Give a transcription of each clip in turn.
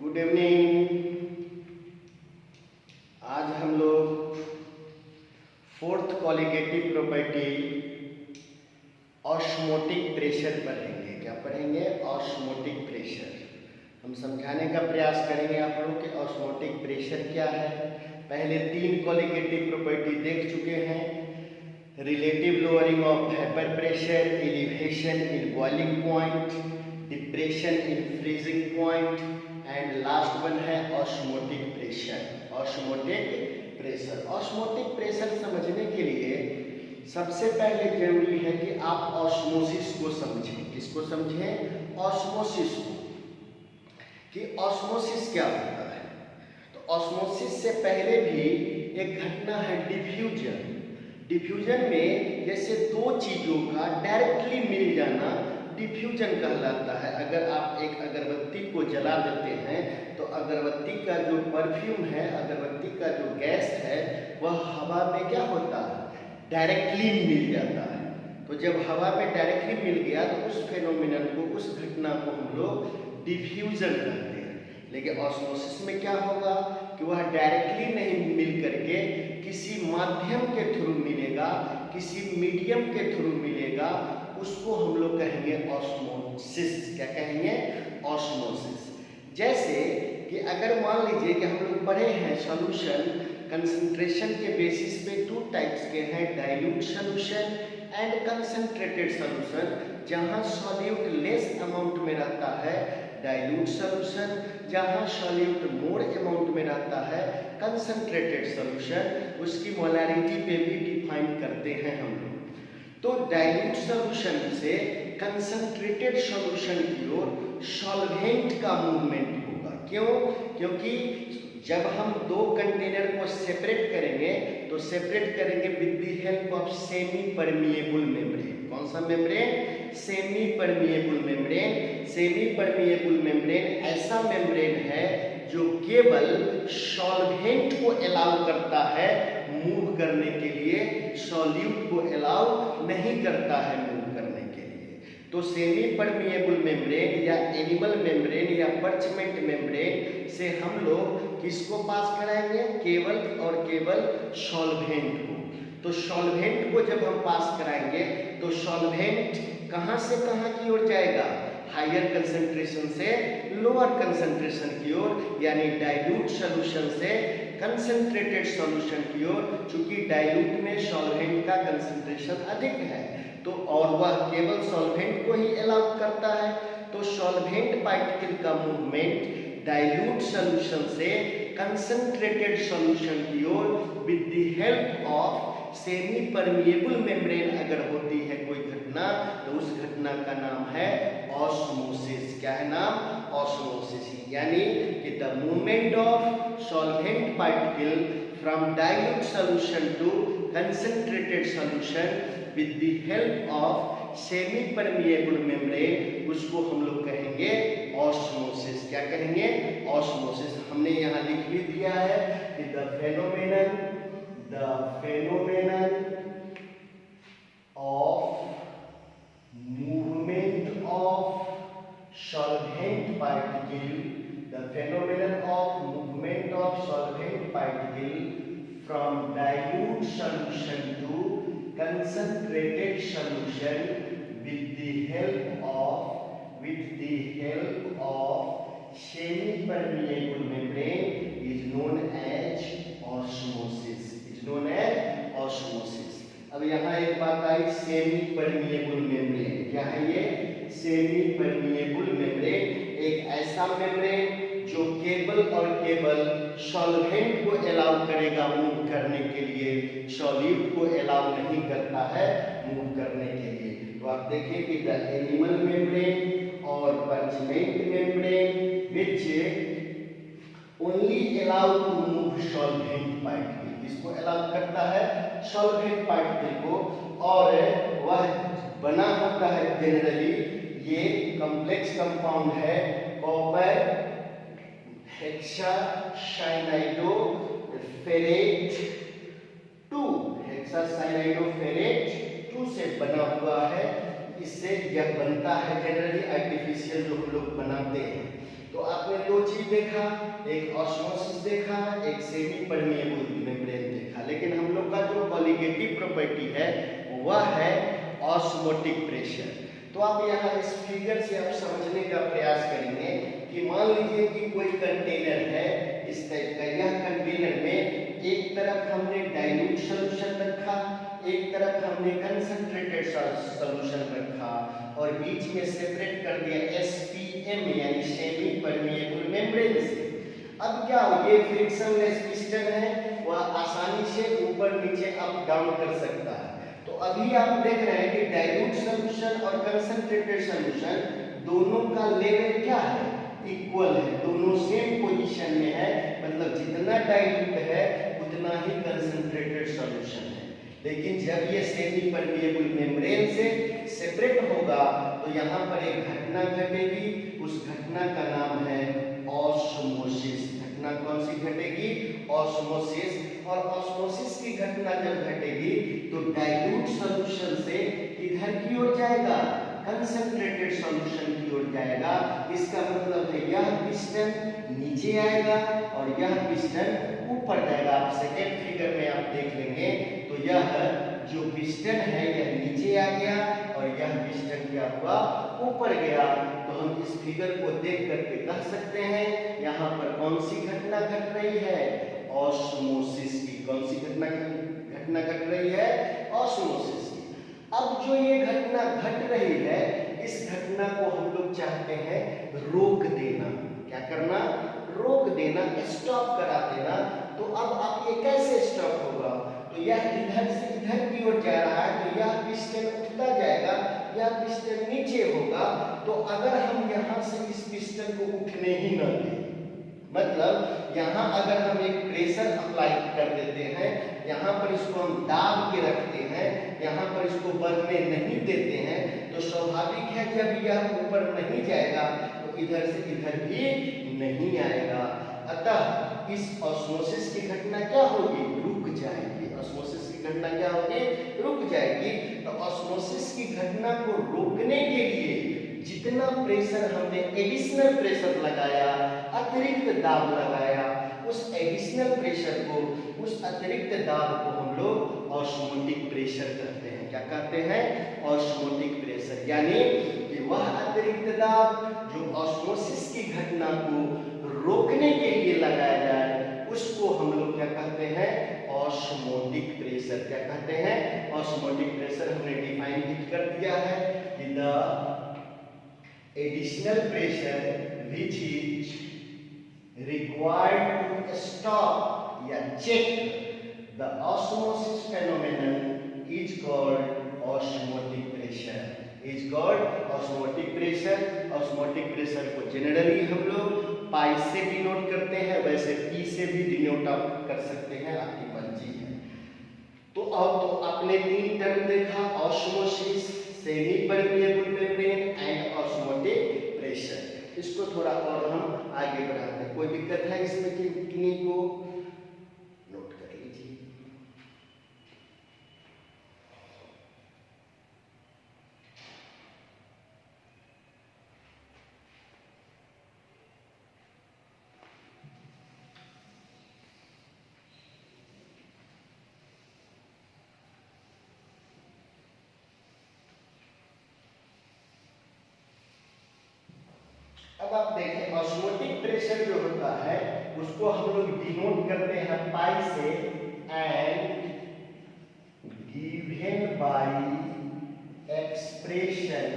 Good evening. आज हम लोग fourth colligative property osmotic pressure पढ़ेंगे। क्या पढ़ेंगे? Osmotic pressure. हम समझाने का प्रयास करेंगे आप लोगों के ऑस्मोटिक प्रेशर क्या है। पहले 3 कॉलिगेटिव प्रॉपर्टी देख चुके हैं। Relative lowering of vapour pressure, elevation in boiling point, depression in freezing point and last one है osmotic pressure. Osmotic pressure. Osmotic pressure समझने के लिए सबसे पहले जरूरी है कि आप ऑस्मोसिस को समझें। किसको समझें? ऑस्मोसिस को, कि ऑस्मोसिस क्या होता है। तो ऑस्मोसिस से पहले भी एक घटना है डिफ्यूजन। डिफ्यूजन में जैसे दो चीजों का डायरेक्टली मिल जाना डिफ्यूजन कहलाता है। अगर आप एक अगरबत्ती को जला देते हैं तो अगरबत्ती का जो परफ्यूम है, अगरबत्ती का जो गैस है, वह हवा में क्या होता है? डायरेक्टली मिल जाता है। तो जब हवा में डायरेक्टली मिल गया तो उस फेनोमेनन को, उस घटना को हम लोग डिफ्यूजन कहते हैं। लेकिन ऑस्मोसिस में क्या होगा कि वह डायरेक्टली नहीं मिल करके किसी माध्यम के थ्रू मिलेगा, किसी मीडियम के थ्रू मिलेगा, उसको हम लोग कहेंगे ऑस्मोसिस। क्या कहेंगे? ऑस्मोसिस। जैसे कि अगर मान लीजिए कि हम लोग पढ़े हैं सॉल्यूशन कंसंट्रेशन के बेसिस पे 2 टाइप्स के हैं, dilute solution and concentrated solution. जहां सॉल्यूट लेस अमाउंट में रहता है डाइल्यूट सॉल्यूशन, जहां सॉल्यूट मोर अमाउंट में रहता है कंसंट्रेटेड सॉल्यूशन। उसकी मोलैरिटी पे भी डिफाइन करते हैं हम लोग। तो डाइल्यूट सॉल्यूशन से कंसंट्रेटेड सॉल्यूशन की ओर सॉल्वेंट का मूवमेंट होगा। क्यों? क्योंकि जब हम 2 कंटेनर को सेपरेट करेंगे तो सेपरेट करेंगे with the help of semi permeable membrane. कौन सा membrane? Semi permeable membrane. Semi permeable membrane ऐसा मेम्ब्रेन है जो केवल सॉल्वेंट को अलाउ करता है मूव करने के लिए, सॉल्यूट को अलाउ नहीं करता है मूव करने के लिए। तो सेमी परमिएबल मेम्ब्रेन या एनिमल मेम्ब्रेन या पर्चमेंट मेम्ब्रेन से हम लोग किसको पास कराएंगे? केवल और केवल सॉल्वेंट को। तो सॉल्वेंट को जब हम पास कराएंगे तो सॉल्वेंट कहां से कहां की ओर जाएगा? हायर कंसंट्रेशन से लोअर कंसंट्रेशन की ओर, यानी डाइल्यूट सॉल्यूशन से कंसंट्रेटेड सॉल्यूशन की ओर। चूंकि डाइल्यूट में सॉल्वेंट का कंसंट्रेशन अधिक है तो और वह केवल सॉल्वेंट को ही अलाउ करता है। तो सॉल्वेंट पार्टिकल का मूवमेंट डाइल्यूट सॉल्यूशन से कंसंट्रेटेड सॉल्यूशन की ओर with the help of semi permeable membrane अगर होती है कोई घटना तो उस घटना का नाम है ऑस्मोसिस। क्या है नाम? ऑस्मोसिस। यानी कि the movement of solvent particle from dilute solution to concentrated solution with the help of semi permeable membrane, उसको हम लोग कहेंगे ऑस्मोसिस। क्या कहेंगे? ऑस्मोसिस। हमने यहाँ लिख भी दिया है कि the phenomenon of movement of solvent particle, the phenomenon of movement of solvent particle from dilute solution to concentrated solution with the help of semi-permeable membrane is known as osmosis. अब यहाँ एक बात आई, सेमी परमिएबल मेम्ब्रेन। क्या है ये? Semi permeable membrane एक ऐसा membrane जो केवल और केवल सॉल्वेंट को अलाउ करेगा मूव करने के लिए, सॉल्यूट को अलाउ नहीं करता है मूव करने के लिए। तो आप देखिए कि द एनिमल मेम्ब्रेन और parchment membrane which only allow to move solvent particle. इसको अलाउ करता है सॉल्वेंट पार्टिकल को, और वह बना होता है जनरली, ये कॉम्प्लेक्स कंपाउंड है कॉपर हेक्सासाइनाइडोफेरेट 2, हेक्सासाइनाइडोफेरेट 2 से बना हुआ है। इससे यह बनता है जनरली आर्टिफिशियल जो हम लोग बनाते हैं। तो आपने दो चीज देखा, एक ऑस्मोसिस देखा, एक सेमी परमिएबल मेम्ब्रेन देखा, लेकिन हम लोग का जो कॉलिगेटिव प्रॉपर्टी है वह है ऑस्मोटिक प्रेशर। तो आप यहाँ इस फिगर से आप समझने का प्रयास करेंगे कि मान लीजिए कि कोई कंटेनर है इस टाइप का, यह कंटेनर में एक तरफ हमने डाइल्यूट सॉल्यूशन रखा, एक तरफ हमने कंसंट्रेटेड सॉल्यूशन रखा और बीच में सेपरेट कर दिया एसपीएम यानी सेमी परमिएबल मेम्ब्रेन से। अब क्या हो, ये फ्रिक्शनलेस पिस्टन है, वह आसानी से ऊपर नीचे अप डाउन कर सकता है। तो अभी आप देख रहे हैं कि डाइल्यूट सॉल्यूशन और कंसंट्रेटेड सॉल्यूशन दोनों का लेवल क्या है, इक्वल है, दोनों सेम पोजीशन में है, मतलब जितना डाइल्यूट है उतना ही कंसंट्रेटेड सॉल्यूशन है। लेकिन जब ये सेमी परमिएबल मेम्ब्रेन से सेपरेट होगा तो यहाँ पर एक घटना घटेगी, उस घटना का नाम है ऑस्मोसिस। घटना कौन सी घटेगी, ऑस्मोसिस। और ऑस्मोसिस की घटना जब घटेगी तो डाइल्यूट सॉल्यूशन से किधर की ओर जाएगा, कंसंट्रेटेड सॉल्यूशन की ओर जाएगा। इसका मतलब है यह पिस्टन नीचे आएगा और यह पिस्टन ऊपर जाएगा। आप सेकेंड फिगर में आप देख लेंगे तो यह जो पिस्टन है यह नीचे आ गया और यह पिस्टन क्या हुआ, ऊपर गया। तो हम इस फिगर को देख करके कह सकते हैं यहाँ पर कौन सी घटना घट रही है, ऑस्मोसिस की। कौन सी घटना घट रही है, ऑस्मोसिस की। अब जो ये घटना घट रही है इस घटना को हम लोग चाहते हैं रोक देना। क्या करना, रोक देना, स्टॉप करा देना। तो अब आप ये कैसे स्टॉप होगा, तो यह इधर से इधर की ओर जा रहा है तो यह पिस्टन उठता जाएगा, यह पिस्टन नीचे होगा। तो अगर हम यहाँ से इस पिस्टन को उठने ही न दें, मतलब यहाँ अगर हम एक प्रेशर अप्लाई कर देते हैं, यहाँ पर इसको हम दाब के रखते हैं, यहाँ पर इसको बढ़ने नहीं देते हैं, तो स्वाभाविक है जब यह ऊपर नहीं जाएगा तो इधर से इधर भी नहीं आएगा। अतः इस ऑस्मोसिस की घटना क्या होगी, रुक जाएगी। ऑस्मोसिस की घटना क्या होगी, रुक जाएगी। तो ऑस्मोसिस की घटना को रोकने के लिए जितना प्रेशर हमने एडिशनल प्रेशर लगाया, अतिरिक्त दाब लगाया, उस एडिशनल प्रेशर को, उस अतिरिक्त दाब को हम लोग ऑस्मोटिक प्रेशर कहते हैं। क्या कहते हैं, ऑस्मोटिक प्रेशर। यानी कि वह अतिरिक्त दाब जो ऑस्मोसिस की घटना को रोकने के लिए लगाया जाए उसको हम लोग क्या कहते हैं, ऑस्मोटिक प्रेशर। क्या कहते हैं, ऑस्मोटिक प्रेशर। हमने डिफाइन भी कर दिया है कि the additional pressure which is required to stop या check the osmosis phenomenon is called osmotic pressure. Is called osmotic pressure. Osmotic pressure को generally हम लोग पाई से डिनोट करते हैं, वैसे पी से भी डिनोट आप कर सकते हैं, आपकी मर्जी है। तो अब तो आपने तीन टर्म देखा, osmosis, semi permeable membrane and osmotic pressure. इसको थोड़ा और हम आगे बढ़ाते हैं। कोई दिक्कत है इसमें कि किन्हीं को नोट कर लीजिए। अब आप देखें ऑस्मोटिक प्रेशर जो होता है उसको हम लोग डिनोट करते हैं पाई से, and given by expression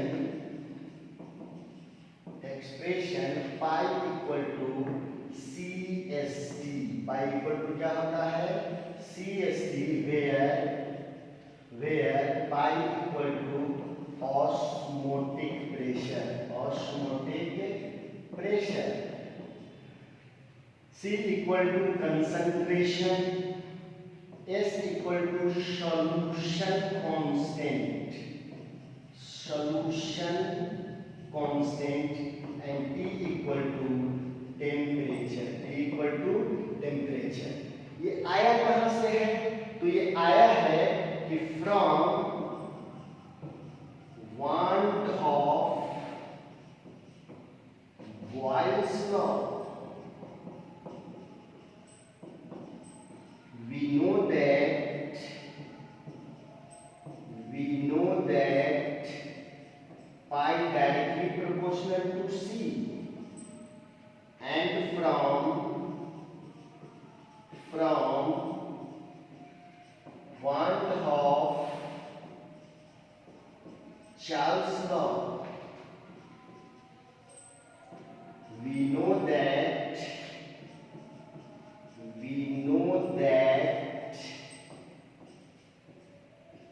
pi equal to CST। Pi equal to क्या होता है, CST, where pi equal to osmotic pressure. Osmotic pressure. C equal to concentration, S equal to solution constant, and T equal to temperature. ये आया कहां से है, तो ये आया है कि from want of boils proportional to C, and from 1/2 Charles' law, we know that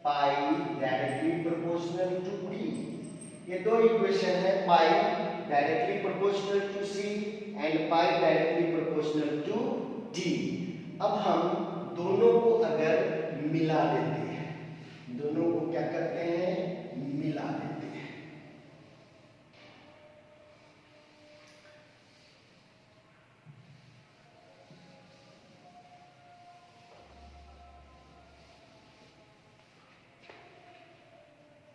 pi directly proportional to D. ये दो इक्वेशन है, pi directly proportional to C and pi directly proportional to D। अब हम दोनों को अगर मिला देते हैं, दोनों को क्या करते हैं, मिला देते हैं।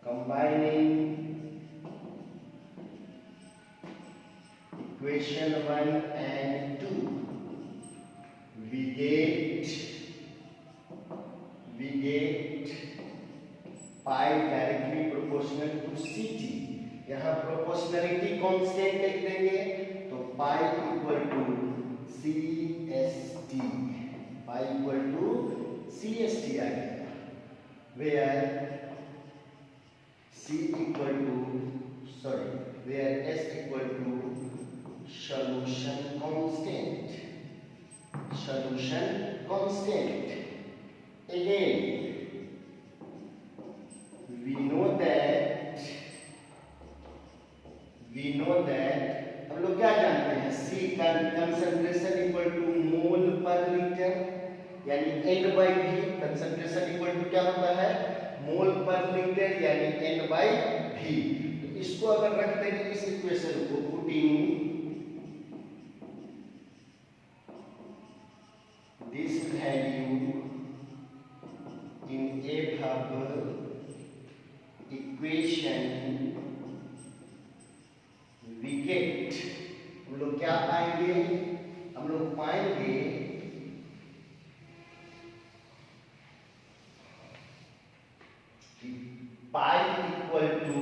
Combining equation 1 and 2, we get pi directly proportional to CT। यहाँ प्रोपोर्शनलिटी कांस्टेंट लिख देंगे तो pi equal to CST, pi equal to CST आ गया, where S equal to solution constant। Again, we know that हम लोग क्या जानते हैं, C का कंसंट्रेशन इक्वल टू मोल पर लीटर, यानी N/V। कंसंट्रेशन इक्वल टू क्या होता है, मोल पर लीटर, यानी N/V। तो इसको अगर रख देंगे इस इक्वेशन को, putting this value in above equation, we get, हम लोग क्या पाएंगे, हम लोग पाएंगे pi equal to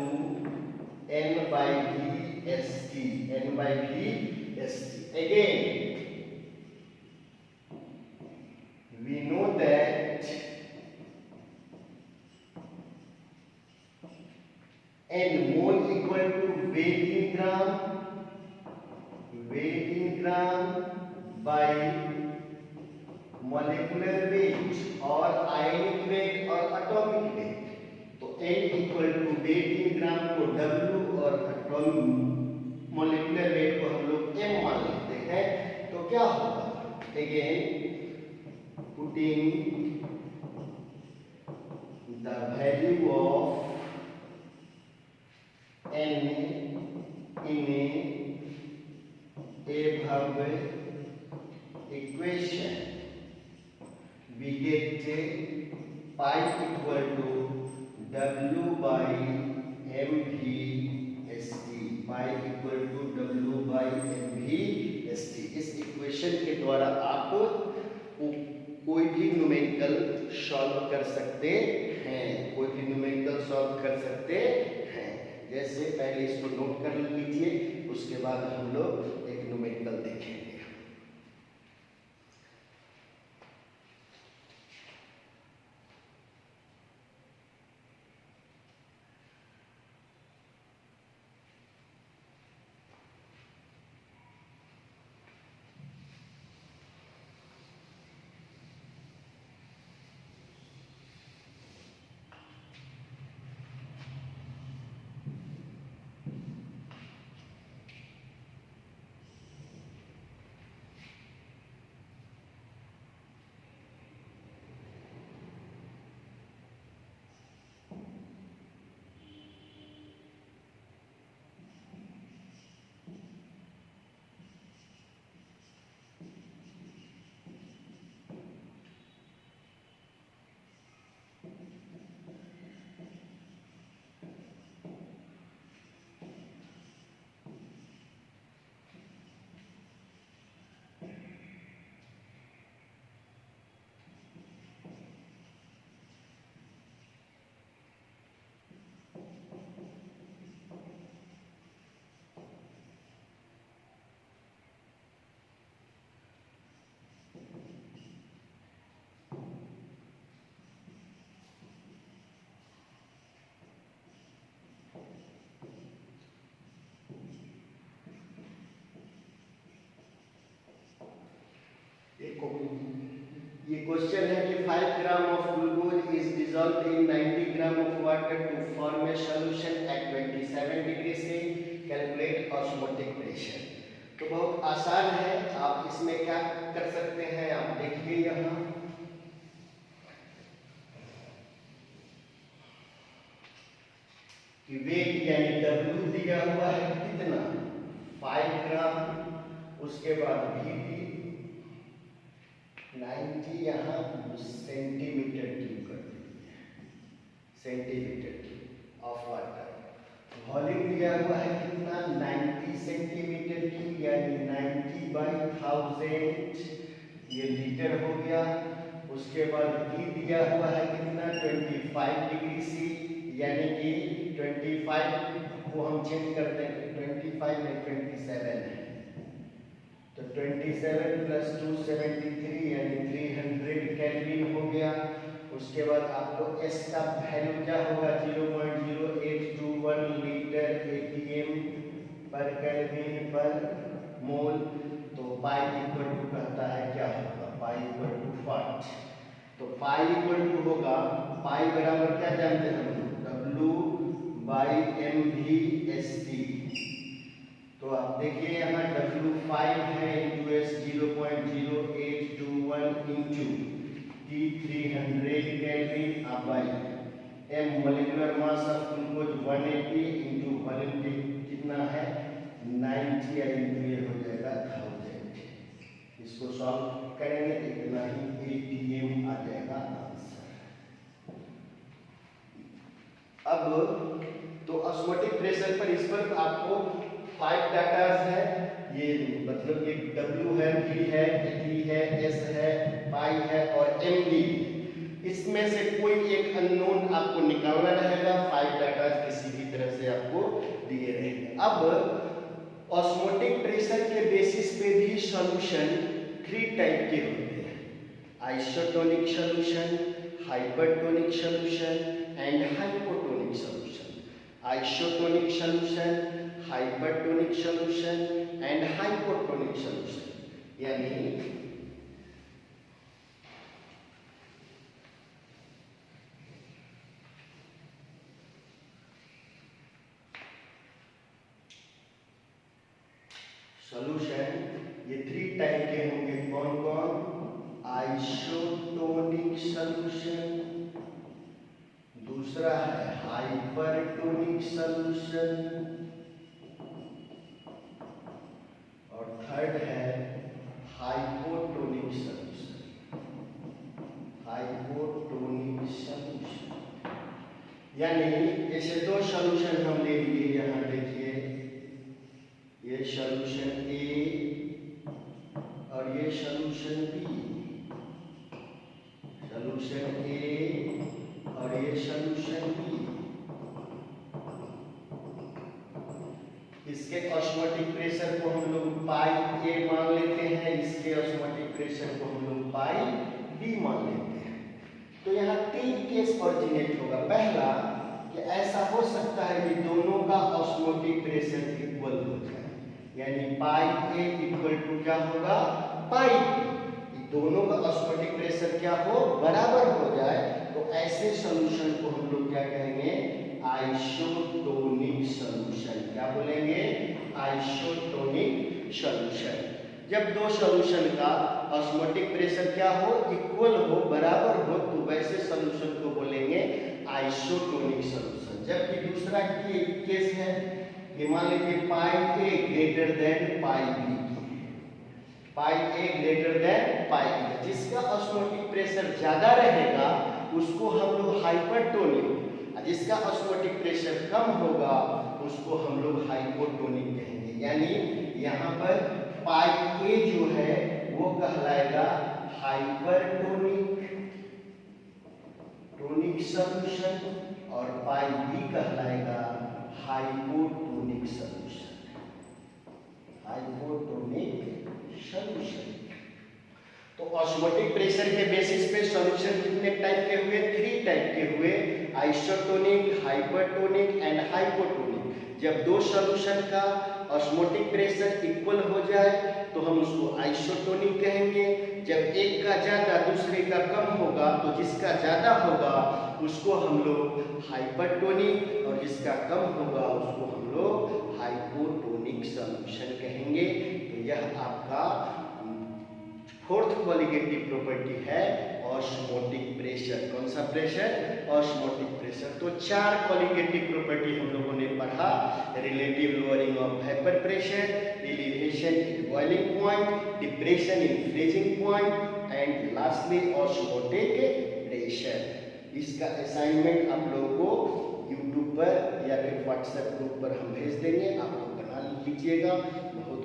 N/V/ST। Again, we know that N mole equal to weight in gram by molecular weight और ionic weight और atomic weight। तो N इक्वल टू वेट इन ग्राम को W और मोलिकुलर वेट को हम लोग M मान लेते हैं। तो क्या होगा, again putting the value of N in above equation, we get pi equal to W by MV/ST, pi equal to W by MV/ST। इस इक्वेशन के द्वारा आप कोई भी न्यूमेरिकल सॉल्व कर सकते हैं, जैसे पहले इसको नोट कर लीजिए, उसके बाद हम लोग एक न्यूमेरिकल देखेंगे। एक क्वेश्चन है कि 5 gram of glucose is dissolved in 90 gram of water to form a solution at 27 degree से, कैलकुलेट ऑस्मोटिक प्रेशर। तो बहुत आसान है, आप इसमें क्या कर सकते हैं, आप देखिए यहाँ कि वेट यानी W दिया हुआ है कितना 5 ग्राम, उसके बाद VT 90 यहाँ सेंटीमीटर क्यूब कर दीजिए, centimetre cube of water. Volume दिया हुआ है कितना 90 सेंटीमीटर क्यूब यानी 90 बाई 1000, ये लीटर हो गया। उसके बाद E दिया हुआ है कितना 25 डिग्री सी, यानी कि 25 को हम चेंज कर देंगे, 25 में 27 है तो 27 प्लस 273 यानी 300 केल्विन हो गया। उसके बाद आपको S का वैल्यू क्या होगा 0.0821 लीटर ATM पर केल्विन पर मोल। तो पाई इक्वल टू कहता है क्या होगा, पाई इक्वल टू 5। तो पाई इक्वल टू होगा, पाई बराबर क्या जानते हैं हम, W/mv/ST। तो आप देखिए यहाँ W5 है into S 0.0821 into T 300 kelvin by M molecular mass of glucose 180 into volume कितना है 90 इंटू ये हो जाएगा 1000। इसको सॉल्व करेंगे इतना ही ATM आ जाएगा आंसर। अब तो ऑस्मोटिक प्रेशर पर इस पर आपको 5 डाटास है, ये मतलब एक W है, V है, T है, S है, पाई है और MV। इसमें से कोई एक अननोन आपको निकालना रहेगा, 5 डाटास किसी भी तरह से आपको दिए रहेंगे। अब ऑस्मोटिक प्रेशर के बेसिस पे भी सॉल्यूशन 3 टाइप के होते हैं, isotonic solution, hypertonic solution and hypotonic solution. Isotonic solution, hypertonic solution and hypotonic solution, यानी सॉल्यूशन ये 3 टाइप के होंगे। कौन कौन, आइसोटोनिक सॉल्यूशन, दूसरा है हाइपरटोनिक सॉल्यूशन और थर्ड है हाइपोटोनिक सॉल्यूशन। हाइपोटोनिक सॉल्यूशन यानी ऐसे 2 सॉल्यूशन हम ले लिए, यहाँ देखिए ये सॉल्यूशन A और ये सॉल्यूशन B, सॉल्यूशन A और ये सॉल्यूशन B। इसके ऑस्मोटिक प्रेशर को हम लोग पाई A मान लेते हैं, इसके ऑस्मोटिक प्रेशर को हम लोग पाई B मान लेते हैं। तो यहाँ 3 केस ऑरिजिनेट होगा। पहला कि ऐसा हो सकता है कि दोनों का ऑस्मोटिक प्रेशर इक्वल हो जाए, यानी पाई A इक्वल टू क्या होगा पाई B, दोनों का ऑस्मोटिक प्रेशर क्या हो बराबर हो जाए। तो ऐसे सॉल्यूशन को हम लोग क्या कहेंगे, आइसोटोनिक सॉल्यूशन। क्या बोलेंगे, आइसोटोनिक सॉल्यूशन। जब 2 सॉल्यूशन का ऑस्मोटिक प्रेशर क्या हो, इक्वल हो, बराबर हो, तो वैसे सॉल्यूशन को बोलेंगे आइसोटोनिक सॉल्यूशन। जबकि दूसरा केस है कि मान लीजिए पाई A greater than pi B, pi A greater than pi B, जिसका ऑस्मोटिक प्रेशर ज्यादा रहेगा उसको हम लोग हाइपरटोनिक, जिसका ऑस्मोटिक प्रेशर कम होगा उसको हम लोग हाइपोटोनिक कहेंगे। यानी यहाँ पर पाई A जो है वो कहलाएगा हाइपरटोनिक सॉल्यूशन और पाई B कहलाएगा हाइपोटोनिक सॉल्यूशन। Hypotonic solution. तो ऑस्मोटिक प्रेशर के बेसिस पे सॉल्यूशन कितने टाइप के हुए, 3 टाइप के हुए, आइसोटोनिक, हाइपरटोनिक एंड हाइपोटोनिक। जब 2 सॉल्यूशन का ऑस्मोटिक प्रेशर इक्वल हो जाए तो हम उसको आइसोटोनिक कहेंगे। जब एक का ज़्यादा दूसरे का कम होगा तो जिसका ज़्यादा होगा उसको हम लोग हाइपरटोनिक और जिसका कम होगा उसको हम लोग हाइपोटोनिक सॉल्यूशन कहेंगे। तो यह आपका फोर्थ कॉलिगेटिव प्रॉपर्टी है ऑस्मोटिक प्रेशर। कौन सा प्रेशर? Osmotic pressure. तो 4 कॉलिगेटिव प्रॉपर्टी हम लोगों ने पढ़ा। Relative lowering of vapour pressure, elevation in boiling point, depression in freezing point and lastly osmotic pressure. इसका असाइनमेंट आप लोगों को यूट्यूब पर या फिर व्हाट्सएप ग्रुप पर हम भेज देंगे, आप लोग बना लीजिएगा। बहुत